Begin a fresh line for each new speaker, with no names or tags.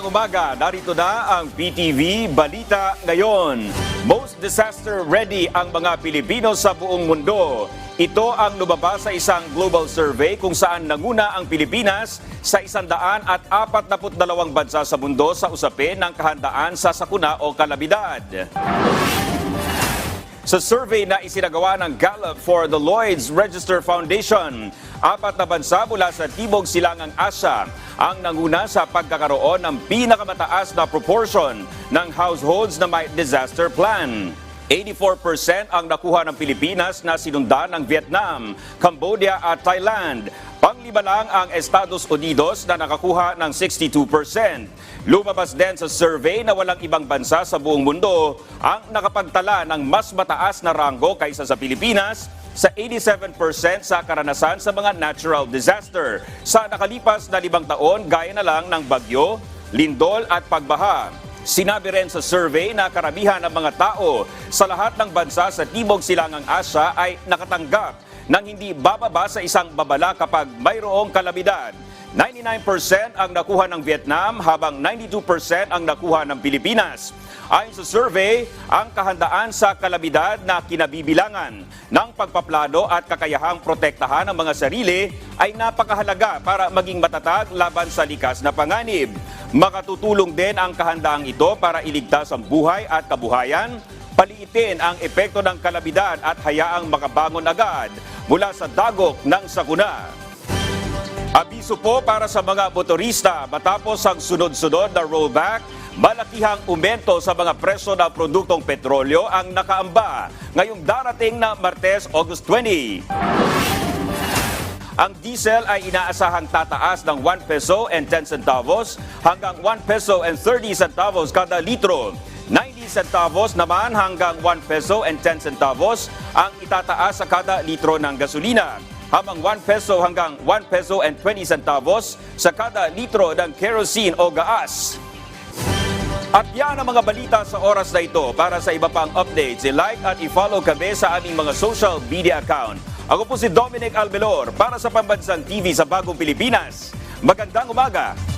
Magandang umaga, narito na ang PTV Balita Ngayon. Most disaster ready ang mga Pilipino sa buong mundo. Ito ang lumabas sa isang global survey kung saan nanguna ang Pilipinas sa 142 bansa sa mundo sa usapin ng kahandaan sa sakuna o kalamidad. Sa survey na isinagawa ng Gallup for the Lloyd's Register Foundation, 4 na bansa mula sa Timog Silangang Asya ang nanguna sa pagkakaroon ng pinakamataas na proportion ng households na may disaster plan. 84% ang nakuha ng Pilipinas na sinundan ng Vietnam, Cambodia at Thailand. Panglima lang ang Estados Unidos na nakakuha ng 62%. Lumabas din sa survey na walang ibang bansa sa buong mundo ang nakapagtala ng mas mataas na ranggo kaysa sa Pilipinas sa 87% sa karanasan sa mga natural disaster sa nakalipas na 5 taon gaya na lang ng bagyo, lindol at pagbaha. Sinabi rin sa survey na karamihan ng mga tao sa lahat ng bansa sa Timog Silangang Asya ay nakatanggap ng hindi bababa sa isang babala kapag mayroong kalamidad. 99% ang nakuha ng Vietnam habang 92% ang nakuha ng Pilipinas. Ayon sa survey, ang kahandaan sa kalamidad na kinabibilangan ng pagpaplano at kakayahang protektahan ang mga sarili ay napakahalaga para maging matatag laban sa likas na panganib. Makatutulong din ang kahandaang ito para iligtas ang buhay at kabuhayan, paliitin ang epekto ng kalamidad at hayaang makabangon agad mula sa dagok ng sakuna. Abiso po para sa mga motorista matapos ang sunod-sunod na rollback, malakihang umento sa mga presyo ng produktong petrolyo ang nakaamba ngayong darating na Martes, August 20. Ang diesel ay inaasahang tataas ng 1 peso and 10 centavos hanggang 1 peso and 30 centavos kada litro. 90 centavos naman hanggang 1 peso and 10 centavos ang itataas sa kada litro ng gasolina. Habang 1 peso hanggang 1 peso and 20 centavos sa kada litro ng kerosene o gaas. At yan ang mga balita sa oras na ito. Para sa iba pang updates, i-like at i-follow kami sa aming mga social media account. Ako po si Dominic Albelor para sa Pambansang TV sa Bagong Pilipinas. Magandang umaga!